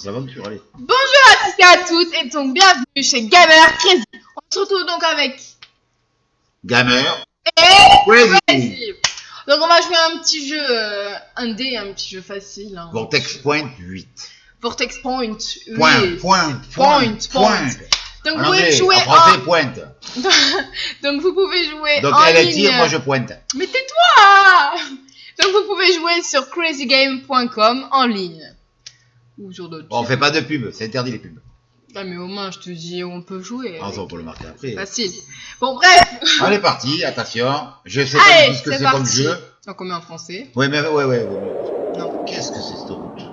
L'aventure, allez. Bonjour à tous et à toutes et donc bienvenue chez Gamer Crazy. On se retrouve donc avec Gamer et Crazy. Crazy. Donc on va jouer à un petit jeu indé, un petit jeu facile. Hein. Vortex Point 8. Vortex Point. Point. Donc En vous pouvez anglais, jouer en français, pointe. Donc vous pouvez jouer Donc en elle ligne. tire, moi je pointe. Mais tais-toi. Donc vous pouvez jouer sur crazygame.com en ligne. Ou sur d'autres. Bon, on fait pas de pub, c'est interdit les pubs. Ah mais au moins je te dis on peut jouer. Ah, ça on peut le marquer après. Facile. Bon bref. Allez, parti, attention. Je sais pas Allez, ce que c'est c'est comme parti. jeu. Donc on met en français. Ouais. Non. Qu'est-ce que c'est cette route?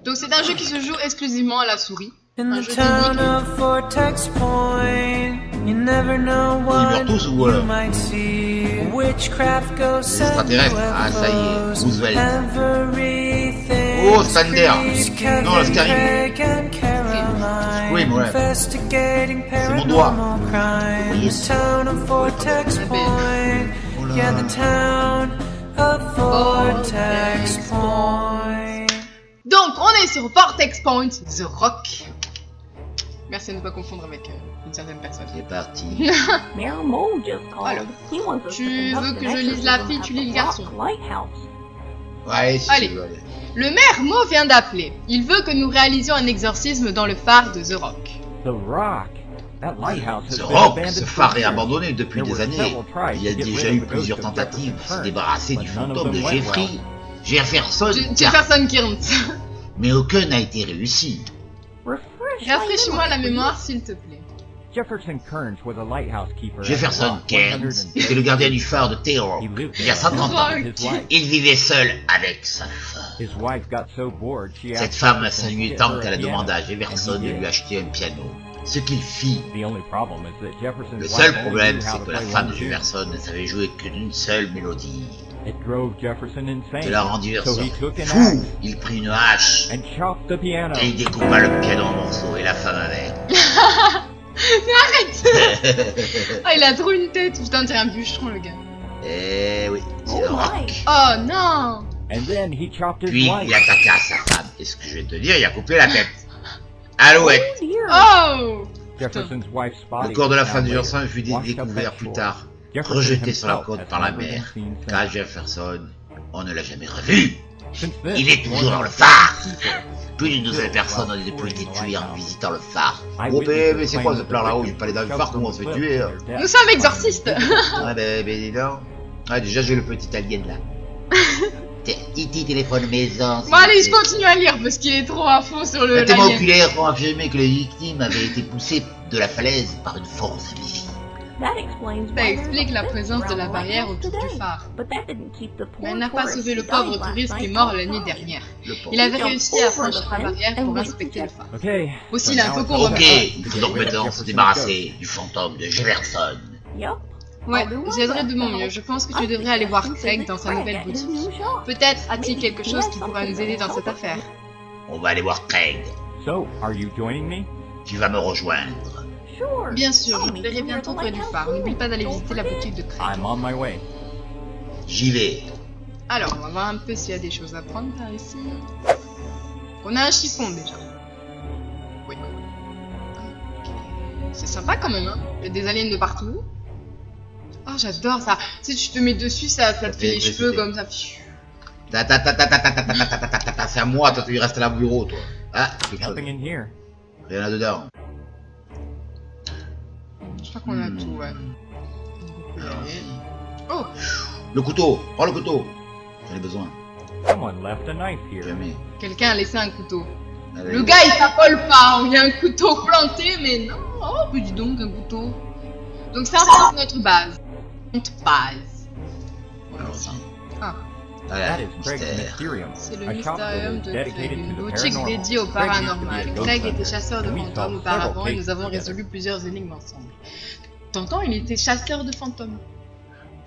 Donc c'est un jeu qui se joue exclusivement à la souris. In Un the jeu town technique. of Vortex Point, you never know what tous ou voilà? you might see. Witchcraft ghosts Les and extraterrestres. Ah, ça y est, UFOs. Roosevelt. Everything Oh, Sander. Non, le Skyrim. Scream, ouais. Investigating C'est mon doigt. paranormal crime. Oui. The town of Vortex Point. Oh là. Yeah, the town of Vortex Point. Donc on est sur Vortex Point, The Rock. Merci de ne pas confondre avec une certaine personne. C'est parti. Mayor Mo just called. Alors, He wants us tu to veux conduct que an je lise la fille, exorcism tu at lis le the garçon. Rock Lighthouse. Ouais, si Allez. tu veux, allez. Le maire Mo vient d'appeler. Il veut que nous réalisions un exorcisme dans le phare de The Rock. The Rock. That lighthouse has Ce been roc, abandoned ce for phare est years. abandonné depuis There des were années. several tries Il y a to get déjà rid eu of the plusieurs ghost of tentatives de se Jefferson débarrasser Kern, du but none of fantôme de them went Jeffrey. well. Jefferson, Jefferson Kearns. mais aucun n'a été réussi. Refresh my Rafraîchis-moi la memory, mémoire s'il te plaît. Jefferson Kearns was a lighthouse keeper. at the Jefferson Rock Kearns 150. était le gardien du phare de Terror He lived il y a there 50 ans. alone with his wife. Il vivait seul avec sa femme. His wife got so bored, she Cette asked femme Jefferson to s'ennuyait get tant her qu'elle a a piano, demandé à and Jefferson he de did. lui acheter un piano. Ce qu'il fit. The only problem is that Jefferson's Le wife seul only problème, knew how c'est to que la play femme one de tune. Jefferson ne savait jouer que d'une seule mélodie. It drove Jefferson insane. Cela rendit So Jefferson he took an fou. axe Il prit une hache and chopped the piano. et il découpa le piano en morceaux et la femme avec. Ah il a trop une tête. Putain t'es un bûcheron le gars. Eh oui, c'est Oh le my. rock. Oh non. And then he chopped his Puis wife. il attaqua sa femme. Et ce que je vais te dire, il a coupé la tête. Alouette. Oh dear. Oh. Jefferson's wife's body Le corps de la was femme de found Jefferson later, fut washed up découvert that plus shore. tard, Jefferson rejeté sur la himself côte has par la never been mer. seen since. Car Jefferson, on ne l'a jamais revu. Since then, Il est toujours dans le phare. Plus d'une douzaine de personnes ont depuis été tuées en visitant le phare. Oh mais c'est quoi ce plan là-haut? Je vais pas aller dans le phare, comment on se fait tuer hein? Nous sommes exorcistes. Ah ben dis donc. Ah déjà j'ai le petit alien là. E.T. téléphone maison. Bon allez je continue à lire parce qu'il est trop à fond sur le Les témoins l'alien. oculaires ont affirmé que les victimes avaient été poussées de la falaise par une force invisible. That explains Ça why explique there's la a fence présence de la around the barrière lighthouse autour du today. phare. But that didn't keep the Mais poor elle n'a pas tourist sauvé le who pauvre died last touriste qui est night mort outside. la nuit dernière. Le pauvre. Il avait réussi à franchir la barrière pour inspecter le phare. Okay. Aussi, so il a un now peu it's con, time Ok, Robert. il faut donc maintenant se débarrasser du fantôme de Jefferson. Yep. Ouais, j'aiderai de mon mieux. Je pense que tu devrais aller voir Craig dans sa nouvelle boutique. Peut-être a-t-il quelque chose qui pourra nous aider dans cette affaire. On va aller voir Craig. So, are you joining me? Tu vas me rejoindre. Sure. Bien sûr, je te verrai bientôt près du phare. N'oublie pas d'aller visiter la boutique de Craig. I'm on my way. J'y vais. Alors, on va voir un peu s'il y a des choses à prendre par ici. On a un chiffon déjà. Oui. Ok. C'est sympa quand même, hein. Il y a des aliens de partout. Oh, j'adore ça. Tu sais, tu te mets dessus, ça te fait les cheveux comme ça. C'est à moi, toi tu restes là au bureau toi. Ah, quelque chose. Nothing in here. Rien là-dedans. Je crois qu'on a tout, ouais. Oh, Le couteau, prends le couteau. J'en ai besoin. Someone left a knife here. Jamais. quelqu'un a laissé un couteau. Allez. Le gars il s'affole pas, il y a un couteau planté, mais non. Oh, mais dis donc, un couteau. Donc ça c'est notre base. Notre base. Alors, Ah, voilà, That is Craig's mystère. Mysterium, c'est le a shop that mystérium is de dedicated Craig, une to the boutique paranormal. dédiée au Craig used to be a paranormal. ghost Craig hunter, était chasseur de and we fantômes solved auparavant several et nous cases avons together. résolu plusieurs énigmes ensemble. T'entends, il était chasseur de fantômes.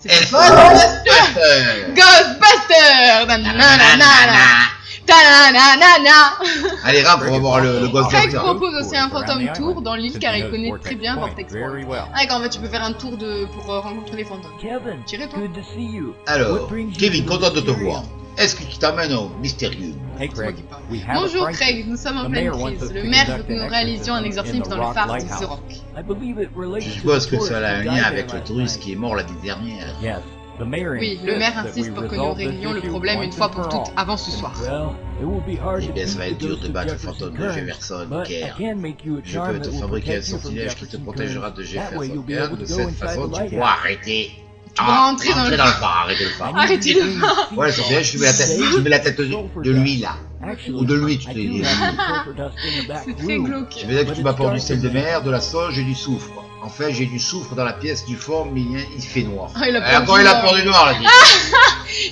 Et C'est Ghostbusters. Ghostbusters. Nananana. Ta-na-na-na-na. Allez, rap, on va voir le Craig Ghostbuster. propose aussi un fantôme tour dans l'île car il connaît très bien Vortex Point. Very well. Ah, en fait, tu peux faire un tour pour rencontrer les fantômes. Kevin, Tirez, toi. good to see you. Alors, What brings you Kevin, to the content de te Mysterium? voir. Est-ce que tu t'amènes au Mysterium? Hey C'est moi Craig, qui parle. we have a Bonjour crisis. Craig, nous sommes en The pleine mayor wants us crise. to Le maire veut conduct que an nous réalisions un exorcism exorcisme in dans the le Rock phare de Lighthouse. The Rock. I believe it relates Je to suppose the que tourist ça a un who lien died avec there le last touriste night. qui est mort l'année dernière. Yes, the mayor Oui, le maire insiste pour que nous réglions le problème une fois pour toutes avant ce soir. Eh bien, ça va être dur de battre le fantôme de Jefferson Kerr. Je peux te fabriquer un sortilège qui te protégera de Jefferson Kerr. De cette façon, tu pourras arrêter. Rentrer dans le phare, arrêter le phare. Arrêtez le phare. Ouais, le sortilège, tu mets la tête de lui là. Ou de lui, tu te dis. C'est très glauque. Je veux dire que tu m'apportes du sel de mer, de la sauge et du soufre. En fait, j'ai du soufre dans la pièce du fond, mais il fait noir. Ah, il a Et peur encore, du il a noir. peur du noir, là.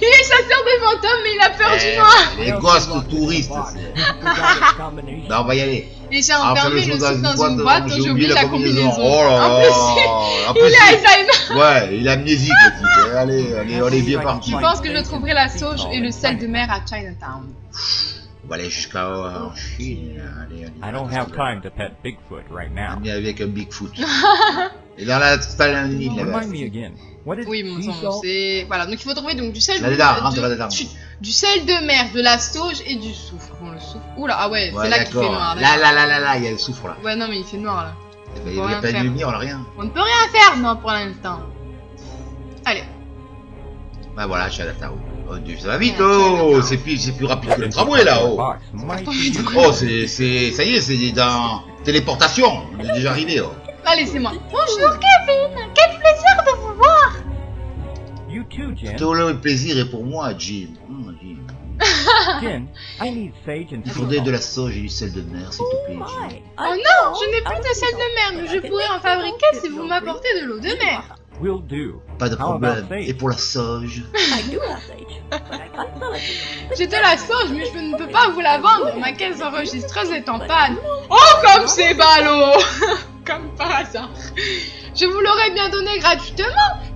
Il est chasseur de fantômes, mais il a peur du noir. Les gosses de touristes. Ben, on va y aller. Et j'ai Ah, enfermé fais le chose souffle dans une boîte dont j'ai oublié la combinaison. Oh là En là. plus, En plus, il a Alzheimer. ouais, il a amnésique, le type. Allez, on est bien parti. Je pense que je trouverai la sauge et le sel de mer à Chinatown. On va aller jusqu'à en Chine. Allez. I don't have time to pet Bigfoot right now. On est avec un Bigfoot. Et dans la Stalinide, là-bas. Remind me again. What is Oui, mon sea sang, salt? c'est... Voilà, donc il faut trouver donc du sel Là, dedans, rentre là-dedans. du sel de mer, de la sauge et du soufre. Bon, le soufre... Oula, ah ouais, Ouais, c'est là qu'il fait d'accord. noir. Là, il y a le soufre, là. Ouais, non, mais il fait noir, là. Eh ben, On il peut n'y a rien pas de faire. lumière, on n'a rien. On ne peut rien faire, non, pour l'instant. Allez. Ben voilà, Chinatown. Oh, Dieu, ça va vite, oh. C'est plus rapide que le tramway, là, oh. Box might be- Oh, ça y est, c'est dans téléportation. On est déjà arrivé, oh. Allez, c'est moi. Bonjour Kevin, quel plaisir de vous voir. You too, Jen. Tout le plaisir est pour moi, Jim. Jim. Jen, I need sage and Il sea faudrait de salt. la sauge et du sel de mer, s'il te plaît, Jim. My, Oh non, je n'ai plus de sel de mer, mais je pourrais en fabriquer si vous m'apportez de l'eau de mer. Will do. Pas de How about problème. sage? Et pour la sauge? I do have sage, but I can't sell it to you. J'ai de la sauge, mais je ne peux pas vous la vendre. Ma caisse enregistreuse est en panne. Oh, comme c'est ballot. Comme par hasard. Je vous l'aurais bien donné gratuitement,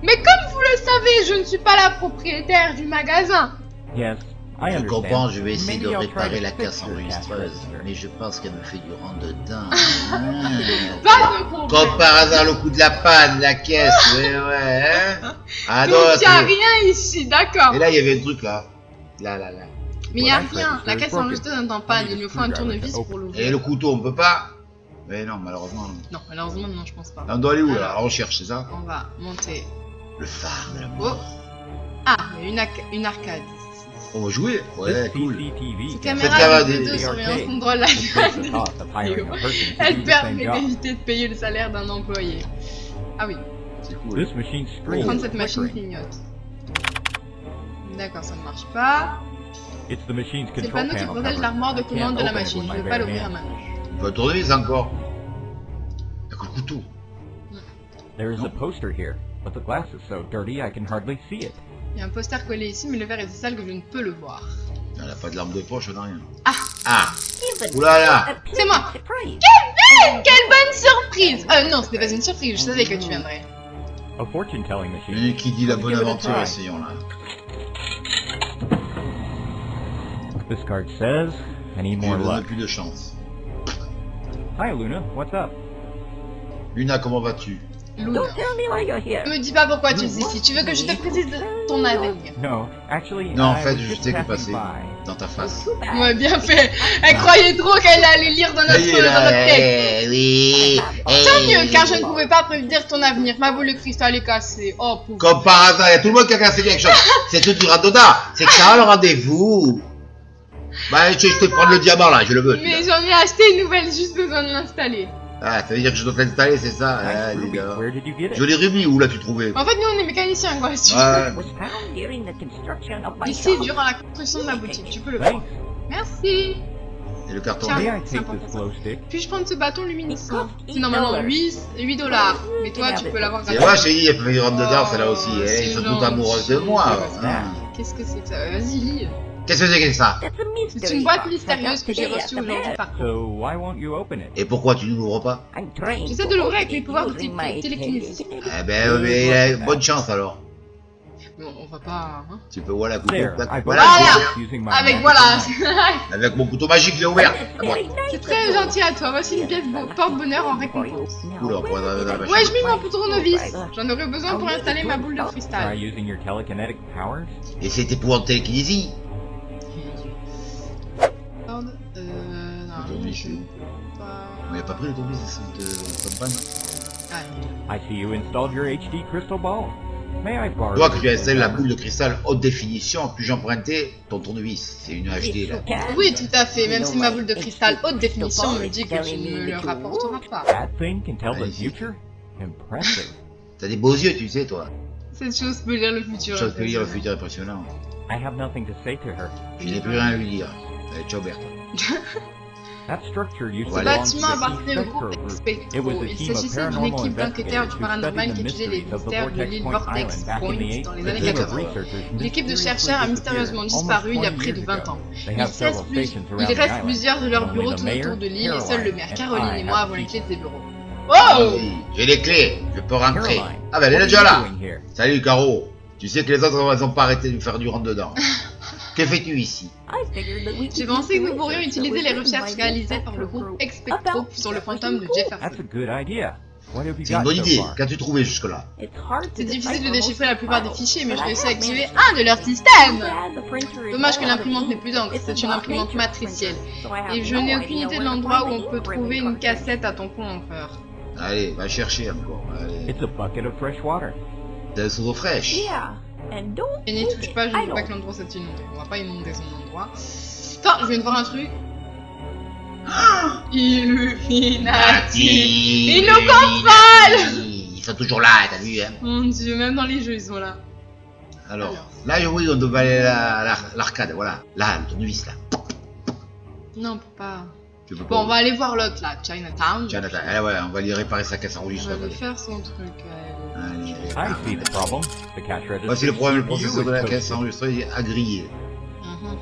mais comme vous le savez, je ne suis pas la propriétaire du magasin. Yes, I Je understand. comprends, je vais essayer de Maybe I'll try réparer to la fix casse your cash enregistreuse, register. mais je pense qu'elle me fait du rentre-dedans. Pas de problème. Comme par hasard, le coup de la panne, la caisse, ouais, hein. Ah non, Donc il n'y a attends. rien ici, d'accord. Et là, il y avait un truc là. Là. Mais il n'y a Voilà, rien. c'est La caisse broken. enregistreuse est en panne. Il me faut un tournevis pour Et l'ouvrir. le couteau, on peut pas? Mais non, malheureusement. Non. Non, malheureusement, non, je pense pas. On doit aller où là? Alors, on cherche, c'est ça? On va monter. Le phare de la Oh. mort. Ah, il y a une arcade. On va jouer? Ouais, This cool. CCTV Cette camera caméra des- de vidéosurveillance arcades. contrôle la replaces the cost of hiring a person to Elle do the same permet job. d'éviter de payer le salaire d'un employé. Ah oui, C'est cool. This machine screams prendre cette machine flickering. clignote. D'accord, ça ne marche pas. It's the machine's C'est le control panneau qui panel protège cover. l'armoire de I can't commande de la open it machine. with Je ne my peux pas bare l'ouvrir à hands. main. On peut tourner encore. Avec le couteau. There is a poster here, but the glass is so dirty I can hardly see it. Il y a un poster collé ici, mais le verre est si sale que je ne peux le voir. Elle n'a pas de lampe de poche, on n'a rien. Ah. Ah. Even Oulala. a C'est moi. pleasant surprise. Quelle bonne surprise! Non, c'était pas une surprise, je savais que tu viendrais. A fortune-telling machine. Lui qui dit la bonne Give it a aventure, try. essayons là. This card says, I need J'ai more besoin de luck. plus de chance. Hi Luna, what's up? Luna, comment vas-tu? Luna. Don't tell me why you're here. Ne me dis pas pourquoi tu es ici. Tu veux que je te précise de ton avenir. No, actually, Non, en I fait, was je just sais que passing passer by. dans ta face. Too bad. Ouais, bien fait. Elle croyait trop qu'elle allait lire dans Ça y est, notre là, texte. oui. Tant mieux, car je ne pouvais pas prédire ton avenir. Ma boule de cristal est cassée. Oh, pauvre. Comme par hasard, il y a tout le monde qui a cassé quelque chose. C'est tout du dedans. C'est que ça, le rendez-vous. Bah, je te prendre le diamant là, je le veux. Mais celui-là. j'en ai acheté une nouvelle, juste besoin de l'installer. Ah, ça veut dire que je dois t'installer, c'est ça? Ah, Nice dis ruby. donc. Where did you get it? Joli rubis, où l'as-tu trouvé? En fait, nous, on est mécaniciens, quoi. Si tu veux. Ouais. Was found during the construction of my Ici, shop. durant la construction de ma boutique. Tu peux le voir. Thanks. Merci. Et le carton? Tiens. May I c'est take important, this ça. glow stick? Puis-je prendre ce bâton luminescent? C'est normalement 8 $. Mais toi, tu peux l'avoir C'est gratuitement. vrai, chérie, elle peut y rentrer dedans, Oh, celle-là aussi. Elle c'est est sans doute gentil. amoureuse de moi. Ouais, hein. Qu'est-ce que c'est que ça? Vas-y, lis. Qu'est-ce que c'est que ça? That's a mystery C'est une boîte box I mystérieuse got que j'ai today reçue at the aujourd'hui fair. par So why won't you open it? Et pourquoi tu ne l'ouvres pas? I'm trained J'essaie to de l'ouvrir avec open mes it pouvoirs de using my télékinésie. Eh ben, mais, bonne chance alors. Bon, on va pas... Hein. Tu peux, voilà, couteau. There, I Voilà, bought Voilà. this using my Avec magic voilà. knife. avec mon couteau magique, je l'ai ouvert. À moi. Very nice C'est très gentil à toi. Voici une pièce porte-bonheur en récompense. Oula, on pourrait dans la machine. Ouais, je mets mon tournevis. J'en aurais besoin pour installer ma boule de Try cristal. using your telekinetic powers? Et c'était pour télékinésie. tournevis, je c'est où? peux pas... On n'a pas pris le tournevis de campagne? Ah, I see you installed your HD crystal ball. May I borrow? Toi que tu as installé la boule de cristal haute définition, puis-je emprunter ton tournevis? C'est une HD là. oui, tout à fait, même si ma boule de cristal haute définition me dit que tu ne me le rapporteras pas. That thing can tell the Allez-y. future? Impressive. T'as des beaux yeux, tu sais, toi. Cette chose peut lire le futur. Chose peut lire le futur impressionnant. I have nothing to say to her. Je n'ai plus rien à lui dire. Allez, ciao Berthe. That structure used to Ce Voilà. belong to bâtiment the appartenait au Spectro groupe group. Spectro. It was a Il team of s'agissait d'une paranormal équipe d'enquêteurs du investigators who paranormal studied qui the étudiait les mysteries of the mystères de Vortex l'île Point Vortex Island back in Point the 80s. dans les The années team of 80. researchers L'équipe de mysteriously chercheurs a disappeared mystérieusement almost disparu il y a 20 près de years 20 ago. ans. They Il have several stations around reste the island. plusieurs de leurs Only bureaux the tout mayor, autour de l'île et seul le maire, Caroline, Caroline et and moi, I avons les have clés de ces bureaux. Oh Oui, j'ai les clés, je peux rentrer. Caroline, Ah ben elle est what déjà are là. you doing here? Salut Caro. Tu sais que les autres ils ont pas arrêté de nous faire du rentre dedans. Que fais-tu ici? J'ai pensé que nous pourrions utiliser les recherches réalisées par le groupe Expectro sur le fantôme de That's Jefferson. a good idea. What have you C'est une got bonne so idée. far? Qu'as-tu trouvé jusque-là? C'est difficile de déchiffrer la plupart des fichiers, mais je réussis à activer un de leurs systèmes. Dommage que l'imprimante n'ait plus d'encre, c'est une imprimante matricielle. Et je n'ai aucune idée de l'endroit où on peut trouver une cassette à tampon encreur. Allez, va chercher encore. Allez. It's a bucket of fresh water. T'as une eau fraîche. Et n'y touche pas, je ne veux pas que l'endroit soit inondé. On va pas inonder son endroit. Attends, je viens de voir un truc. Illuminati. Ils nous contrôlent. Ils sont toujours là, t'as vu, hein? Mon dieu, même dans les jeux, ils sont là. Alors, là, oui, on devait aller à l'arcade, voilà. Là, le tournevis, là. Non, on peut pas. Tu peux Bon, pas. on va aller voir l'autre là, Chinatown. Tiens, attends, allez, ouais, on va lui réparer sa caisse On enregistreur. va lui faire son truc. Allez. I see the problem. The cash register. Voici le problème, le CPU processeur de la is caisse toasted. enregistrée est agrillé. Mhm.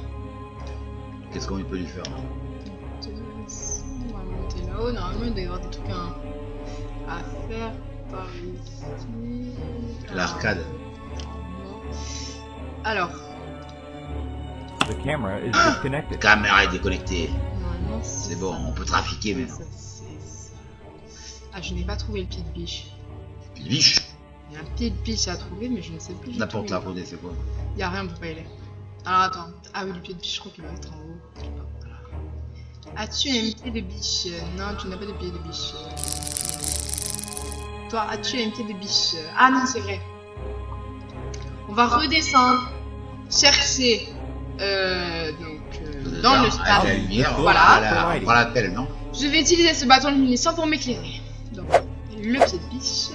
Qu'est-ce qu'on peut lui faire? On va monter là-haut. Normalement, il doit y avoir des trucs à faire par ici. L'arcade. Alors, The camera is disconnected. Caméra est déconnectée. normalement, C'est bon, on peut trafiquer maintenant. Ça, c'est ça. Ah, je n'ai pas trouvé le pied de biche. Puis biche, Il y a un pied de biche à trouver, mais je ne sais plus. n'importe la faute, c'est quoi? Il n'y a rien pour pas y aller. Alors attends. Ah oui, le pied de biche, je crois qu'il va être en haut. As-tu un pied de biche? Non, tu n'as pas de pied de biche. Toi, as-tu un pied de biche? Ah non, c'est vrai. On va redescendre, chercher dans le Avec la stade. lumière, Voilà. on prend la pelle, non? Je vais utiliser ce bâton luminescent pour m'éclairer. Donc, le pied de biche.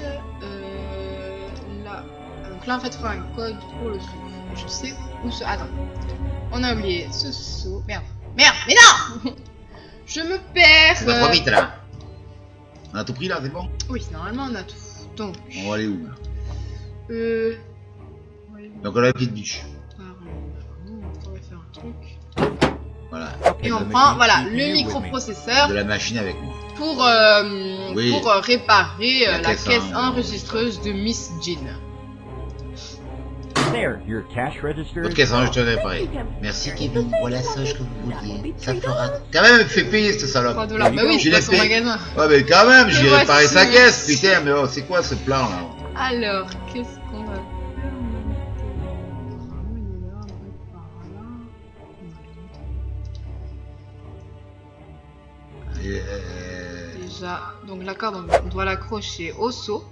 Là. Donc là, en fait, il faut un code pour le truc. Je sais où ce. Attends. On a oublié ce saut. Merde. Merde, mais non. Je me perds. C'est pas trop vite là. On a tout pris là, c'est bon? Oui, normalement, on a tout. Donc. On va aller où là? Ouais, Donc on a la petite biche. par là. On pourrait faire un truc. Voilà. Et on The prend, machine voilà, CPU le with me. microprocesseur De la machine avec nous. pour, Oui. réparer La la caisse caisse en- enregistreuse de Miss Jean. There, your cash register. Votre caisse enregistrée réparée. Merci Kevin, voilà ça que vous vouliez. Ça fera. Quand même, elle me fait payer cette salope. 3 $. Bah oui, Je c'est l'ai pas son fait. magasin. Ouais, mais quand même, j'ai Et réparé sa voici. caisse, putain, mais oh, c'est quoi ce plan là? Alors, qu'est-ce qu'on va faire? Et, Déjà, donc la corde, on doit l'accrocher au seau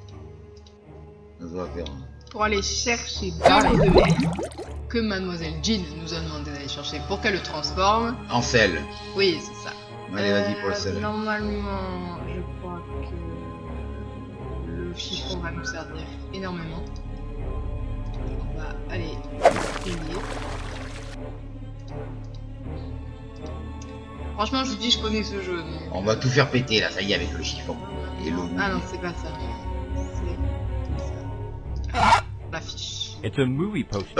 on va faire. pour aller chercher dans les 2 mers que Mademoiselle Jean nous a demandé d'aller chercher pour qu'elle le transforme. En sel. Oui, c'est ça. Allez, vas-y pour le sel. Normalement, je crois que le chiffon va nous servir énormément. On va aller plier. Franchement, je vous dis, je connais ce jeu. Donc... On va tout faire péter là, ça y est, avec le chiffon. Et l'eau. Ah non, c'est pas ça. C'est ça. L'affiche. It's a movie poster.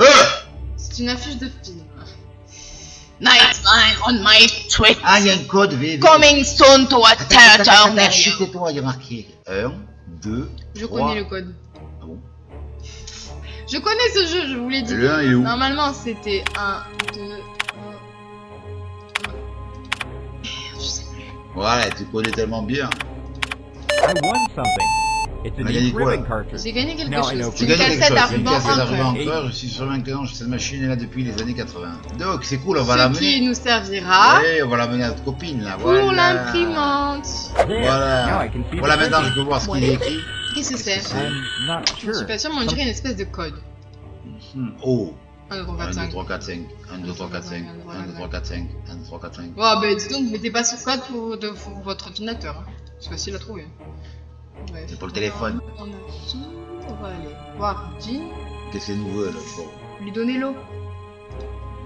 C'est une affiche de film. Nightmare on my Twitch. Ah, il y a un code VV. Coming soon to a theater near you. Chute-toi, il y a marqué 1, 2, Je 3. connais le code. Ah bon? Je connais ce jeu, je vous l'ai dit. Et le 1 il est où? Normalement, c'était 1, 2, 1. Je sais plus. Voilà, tu connais tellement bien. I won something. It's a On a gagné new quoi, ribbon là? cartridge. J'ai gagné quelque Now I chose. know C'est J'ai une gagné quelque cassette à chose, une ruban cassette à ruban encre. encore, je suis sur maintenant, cette machine est là depuis les années 80. Donc c'est cool, on va Ce l'amener. qui nous servira Ouais, on va l'amener à notre copine là, pour voilà. l'imprimante. There. Now Voilà. I can see Voilà, the maintenant je printing. peux voir ce qu'il est écrit. Qu'est-ce que c'est? I'm not Je sure. suis pas sûre, mais on dirait une espèce de code. Oh. 1, 2, 3, 4, 1, 2, 5. 3, 4, 5. 1, 2, 3, 4, 5. 1, 2, 3, 4, 5. 1, 2, 3, 4, 5. Bon, bah dis donc, mettez pas sur code pour votre ordinateur. Hein. C'est facile à trouver. Ouais. C'est pour le téléphone. On a tout. On va aller voir Jean. Qu'est-ce que c'est nouveau là? Bon. Lui donner l'eau.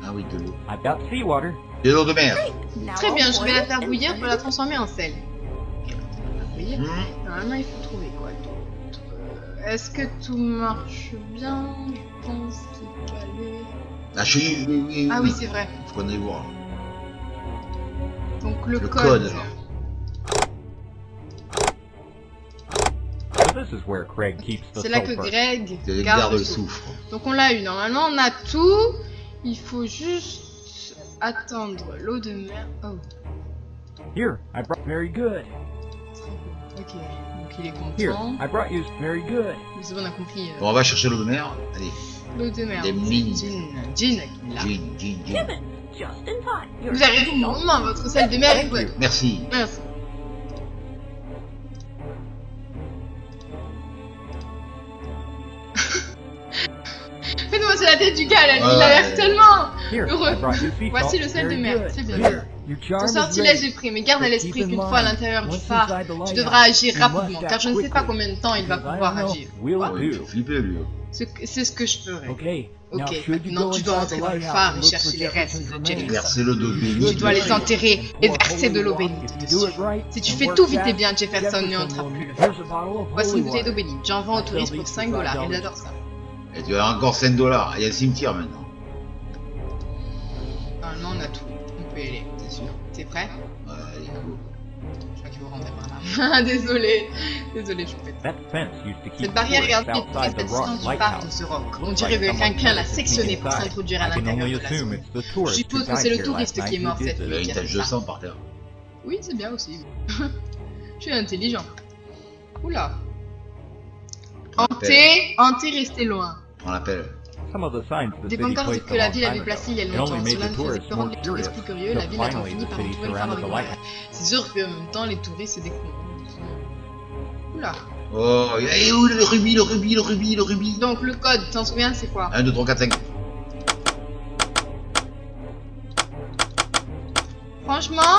Ah oui, de l'eau. I've got seawater. De l'eau de mer. Now Très bien, I'll je vais boil la it faire and bouillir send pour it la to- transformer en sel. Ok, on va la bouillir. Normalement, il faut trouver quoi d'autre. Est-ce que tout marche bien? Je pense qu'il fallait. Ah, oui. Ah oui, c'est vrai. Faut qu'on aille voir. Donc le Le code. code, alors. So this is where Craig keeps the C'est là que sulfur. Greg Garde garde le le souffle. soufre. Donc on l'a eu. Normalement, on a tout. Il faut juste attendre l'eau de mer. Oh, Here, I brought very good. ok. Donc il est Here, content. I brought you very good. C'est bon, on a compris. Bon, on va chercher l'eau de mer. Allez. L'eau de mer. Des mines. Jean qui l'a. Gin. Gibbon, just in time. You're Vous arrivez au moment, votre sel de mer est bonne. Merci. Merci. Faites-moi sur la tête du gars là, il a l'air tellement Here, heureux. I brought you sea Voici salt. le sel de Very mer, good. c'est bien. Here, your charm Ton is sortilège ready. est prêt, mais garde à l'esprit Keep in qu'une fois à mind, l'intérieur du once phare, inside the tu lighthouse, devras agir you rapidement, must car je act ne sais pas quickly. combien de temps il va Because I pouvoir know agir. we'll Ah, il do. fait flipper lui. C'est ce que je ferai. Okay, now Ok, should you maintenant go tu dois inside the entrer dans le lighthouse phare and et look chercher for les restes Jefferson's de remains? Jefferson. Verser l'eau d'eau Tu bénite. dois les enterrer et Pour verser de l'eau holy bénite water. If you dessus. do it right Si tu and fais work tout vite et fast, bien, Jefferson ne hantera will plus know. le phare. Here's a bottle of Voici holy une bouteille d'eau water. bénite. J'en vends aux touristes pour 5 $. Ils adorent ça. Et tu as encore 5 $. Il y a le cimetière maintenant. Normalement, on a tout. On peut y aller. C'est sûr. T'es prêt? Ouais, allez, go. Je crois qu'il faut rentrer par là. Désolé. Désolé, je pète. That fence used to keep Cette barrière est tourists gardée pour outside la the rock distance du parc de lighthouse. ce roc. On Looks dirait like que someone quelqu'un l'a tried to sneak sectionné pour inside. s'introduire à I can l'intérieur only de la assume zone. it's the Je tourist who suppose que died c'est le here last touriste qui est night mort who did cette this. Il y a nuit. une qui a tache fait de ça. sang par terre. Oui, c'est bien aussi. Je suis intelligent. Oula. Prends l'appel. Hanté, restez loin. Prends l'appel. Some of the signs the Des city pancartes placed que a la long ville time avait ago. placées il y a It only longtemps. made Cela the ne faisait tourists que more rendre les touristes curious. plus curieux. La Till ville a finally fini the par city retrouver le phare surrounded the original. lighthouse. C'est sûr qu'en même temps, les touristes se découvrent. Oula. Oh, et où le rubis, le rubis, le rubis, le rubis. Donc le code, t'en souviens, c'est quoi? 1, 2, 3, 4, 5. Franchement,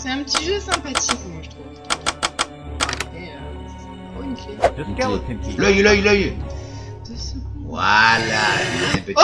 c'est un petit jeu sympathique, moi je trouve. Et oh, une clé. The skeleton key. L'œil. 2 secondes. Voilà. Un petit- Oh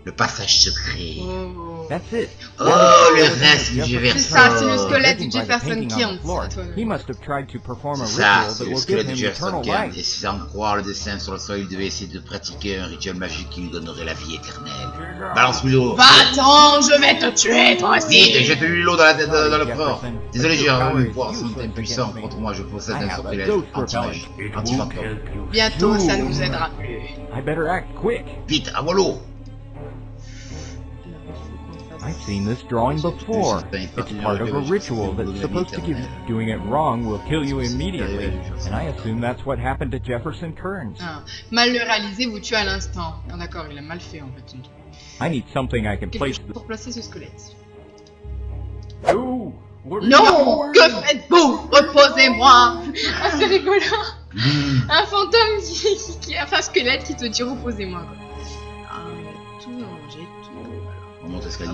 le passage secret. Oh. That's it. Oh, le reste du C'est Jefferson. ça, c'est le squelette Judging du by the Jefferson painting on the Kearns. floor, à toi. he must have tried to perform a C'est ça, ritual c'est that le will give squelette him du Jefferson eternal Kearns. life. Et sans croire le dessin sur le sol, il devait essayer de pratiquer un rituel magique qui lui donnerait la vie éternelle. Balance-lui l'eau. Va-t'en, je vais te tuer, toi aussi. Vite, jette-lui l'eau dans la tête, dans le corps. Jefferson, Désolé, j'ai your un power is pouvoir useless impuissant. against me. Contre moi, je possède I un have a sortilège ghost anti-magie, repellent. It anti-fantôme. won't help you. Bientôt, ça ne vous aidera plus. I better act quick. Vite, à l'eau. I've seen this drawing before. It's part of a ritual that's supposed to give you. Doing it wrong will kill you immediately. And I assume that's what happened to Jefferson Kearns. Ah, mal le réaliser vous tue à l'instant. Ah, d'accord, il a mal fait en fait. I need something I can Quelque place. chose pour placer ce squelette. No! Non, que faites-vous? Reposez-moi. Ah, c'est rigolo. Un fantôme enfin, un squelette qui te dit reposez-moi. Quoi. Ah, tout, j'ai tout. On monte l'escalier.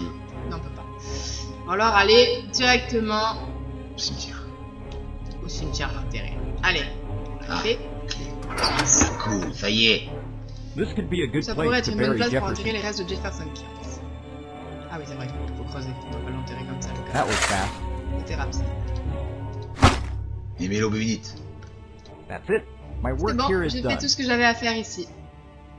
Non, on peut pas. Alors, allez directement Au cimetière. au cimetière d'intérêt. Allez, Ah. fait. Cool, ça y est. This could be a good Ça pourrait place être to une bonne bury place pour Jefferson. enterrer les restes de Jefferson Kearns. Ah oui, c'est vrai, il faut creuser. On peut pas l'enterrer comme ça, le That gars. was fast. C'était rapide. Et mets l'eau bénite. That's it. My C'est work bon, here is j'ai fait done. tout ce que j'avais à faire ici.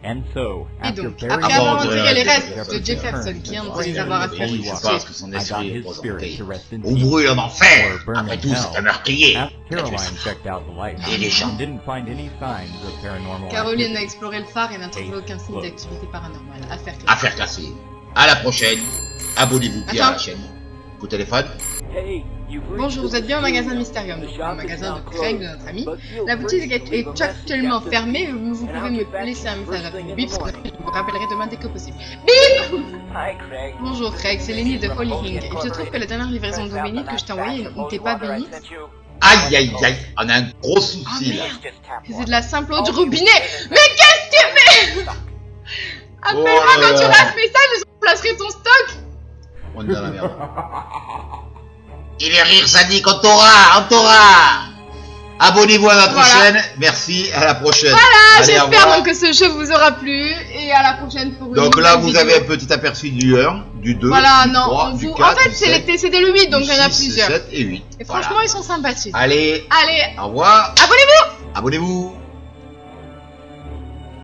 And so, Et after donc, burying après Ah bon, avoir on dirait enterré les la restes tête de Jefferson Kearns et les avoir Oui, affaiblis, je pense que son I got esprit est his spirit représenté. to rest in Au peace. brûle en enfer. Or burn Après in tout, hell. c'est un meurtrier. After Caroline checked out the lighthouse Et les gens. and didn't find any signs of paranormal Caroline a activity. exploré le phare et n'a trouvé aucun signe d'activité paranormale. Affaire classée. Affaire classée. À la prochaine. Abonnez-vous bien à la Attends. chaîne. Coup de téléphone. Hey, Bonjour, vous êtes bien au magasin Mysterium, le magasin de Craig, de notre ami. La boutique est actuellement fermée, vous pouvez me laisser un message après le bip, je vous rappellerai demain dès que possible. Bip! Bonjour Craig, c'est Lenny de Holy Hing. Il se trouve que la dernière livraison d'eau bénite que je t'ai envoyée n'était pas bénite. Aïe aïe aïe, on a un gros souci là. C'est de la simple eau du robinet. Mais qu'est-ce que tu fais? Appelle-moi quand tu auras ce message et je remplacerai ton stock. On est dans la merde. Et les rires sadiques, on t'aura. Abonnez-vous à notre chaîne. Merci, à la prochaine. Voilà, j'espère donc que ce jeu vous aura plu. Et à la prochaine pour une donc là, vous vidéo. avez un petit aperçu du 1, du 2, voilà, du 3, non, du vous, 4, en fait, du 7, c'était le 8, donc il y en a 6, plusieurs. 7 et 8. Et franchement, voilà. ils sont sympathiques. Allez, Allez, au revoir. abonnez-vous. Abonnez-vous.